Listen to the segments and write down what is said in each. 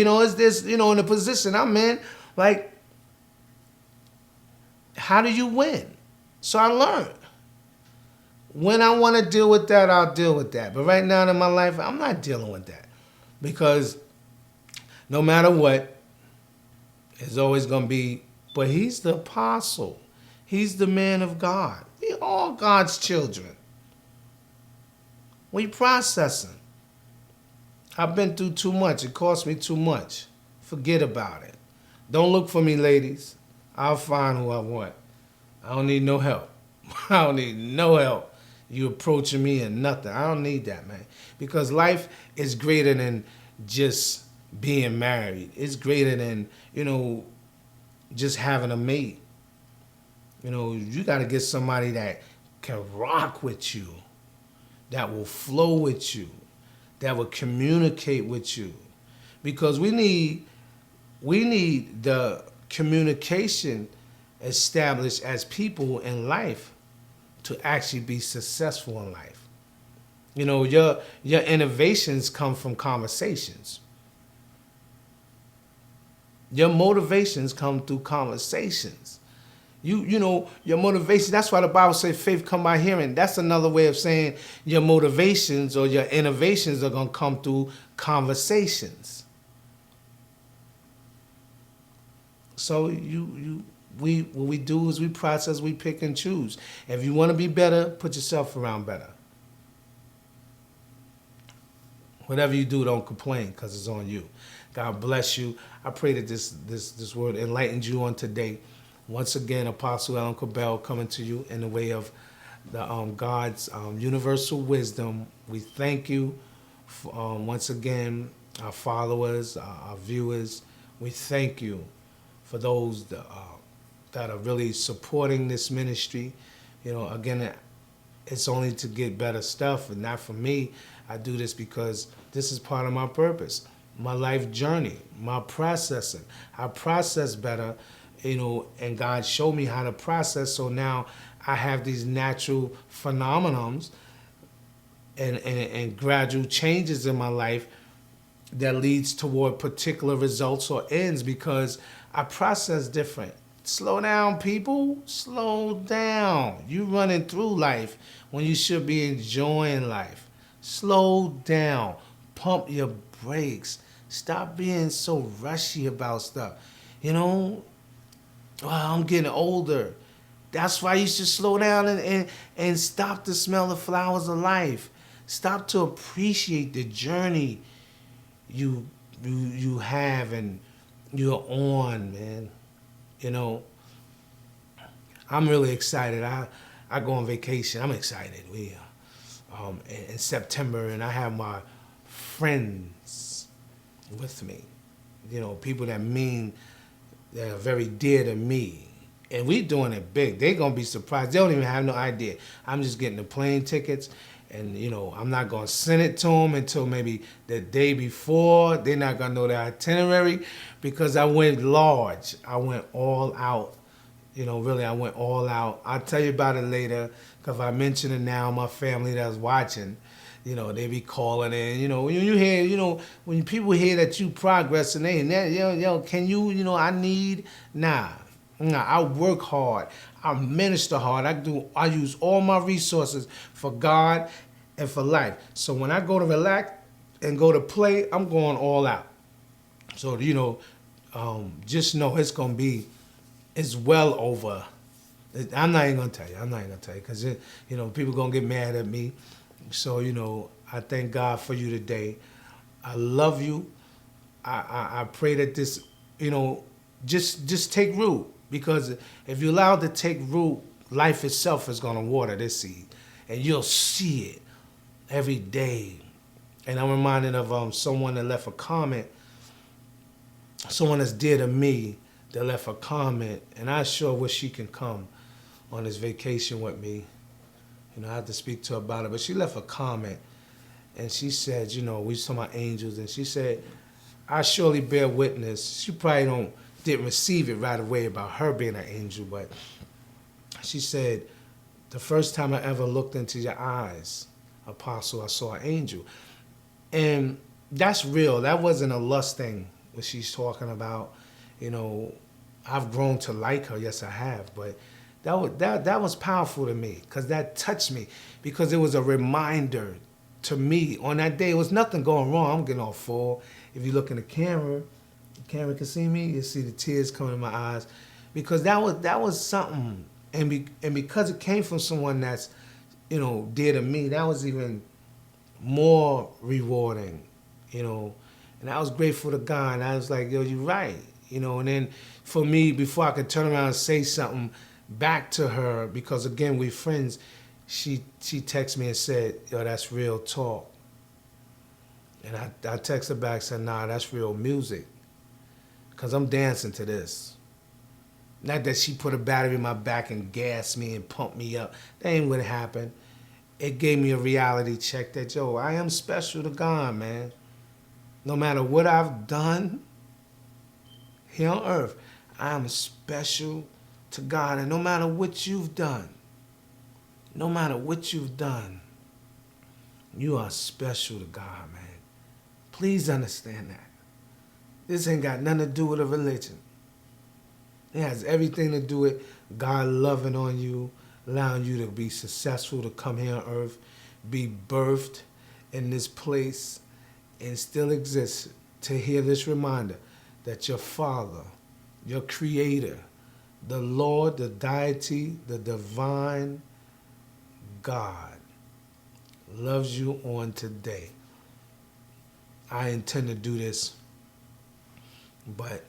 Is this, in the position I'm in, like, how do you win? So I learned. When I want to deal with that, I'll deal with that. But right now in my life, I'm not dealing with that. Because no matter what, it's always going to be, but he's the apostle. He's the man of God. We all God's children. We processing. I've been through too much. It cost me too much. Forget about it. Don't look for me, ladies. I'll find who I want. I don't need no help. I don't need no help. You approaching me and nothing. I don't need that, man. Because life is greater than just being married. It's greater than, just having a mate. You got to get somebody that can rock with you, that will flow with you, that will communicate with you. Because we need the communication established as people in life to actually be successful in life. Your innovations come from conversations. Your motivations come through conversations. Your motivation, that's why the Bible says faith come by hearing. That's another way of saying your motivations or your innovations are going to come through conversations. So what we do is we process, we pick and choose. If you want to be better, put yourself around better. Whatever you do, don't complain because it's on you. God bless you. I pray that this word enlightened you on today. Once again, Apostle Alan Cabell coming to you in the way of the God's universal wisdom. We thank you for, once again, our followers, our viewers. We thank you for those that are really supporting this ministry. Again, it's only to get better stuff, and not for me. I do this because this is part of my purpose, my life journey, my processing. I process better, and God showed me how to process. So now I have these natural phenomenons and gradual changes in my life that leads toward particular results or ends because I process different. Slow down, people. Slow down. You running through life when you should be enjoying life. Slow down. Pump your brakes. Stop being so rushy about stuff. Well, I'm getting older. That's why you should slow down and stop to smell the flowers of life. Stop to appreciate the journey you have and you're on, man. I'm really excited. I go on vacation. I'm excited. We in September, and I have my friends with me. People that are very dear to me. And we doing it big. They're going to be surprised. They don't even have no idea. I'm just getting the plane tickets, and, I'm not going to send it to them until maybe the day before. They're not going to know the itinerary because I went large. I went all out. Really, I went all out. I'll tell you about it later because if I mention it now, my family that's watching, they be calling in. When you hear, when people hear that you progressing, can you, I need, nah, I work hard. I minister hard. I use all my resources for God and for life. So when I go to relax and go to play, I'm going all out. So, just know it's well over. I'm not even going to tell you. Because, people going to get mad at me. So, I thank God for you today. I love you. I pray that this, just take root. Because if you allow it to take root, life itself is going to water this seed. And you'll see it every day. And I'm reminded of someone that left a comment. Someone that's dear to me that left a comment. And I sure wish she can come on this vacation with me. I have to speak to her about it. But she left a comment. And she said, we was talking about angels. And she said, I surely bear witness. She probably didn't receive it right away about her being an angel, but she said, the first time I ever looked into your eyes, Apostle, I saw an angel. And that's real. That wasn't a lust thing. what she's talking about. You know, I've grown to like her. Yes, I have. But that was powerful to me because that touched me because it was a reminder to me on that day. It was nothing going wrong. I'm getting all full. If you look in the camera can see me. You see the tears coming in my eyes because that was something. And because it came from someone that's, you know, dear to me, that was even more rewarding, you know. And I was grateful to God. And I was like, yo, you're right, you know. And then for me, before I could turn around and say something back to her, because again, we're friends, she texted me and said, yo, that's real talk. And I texted her back and said, nah, that's real music. Because I'm dancing to this. Not that she put a battery in my back and gassed me and pumped me up. That ain't what happened. It gave me a reality check that, yo, I am special to God, man. No matter what I've done here on earth, I am special to God. And no matter what you've done, no matter what you've done, you are special to God, man. Please understand that. This ain't got nothing to do with a religion. It has everything to do with God loving on you, allowing you to be successful, to come here on earth, be birthed in this place, and still exist to hear this reminder that your Father, your Creator, the Lord, the deity, the divine God loves you on today. I intend to do this, but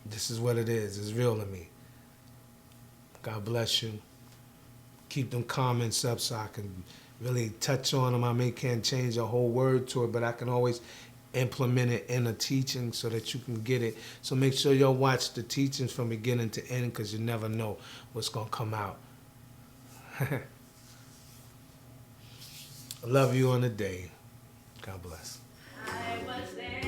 this is what it is. It's real to me. God bless you. Keep them comments up so I can really touch on them. I can't change a whole word to it, but I can always implement it in a teaching so that you can get it. So make sure y'all watch the teachings from beginning to end because you never know what's going to come out. I love you on the day. God bless. I was there.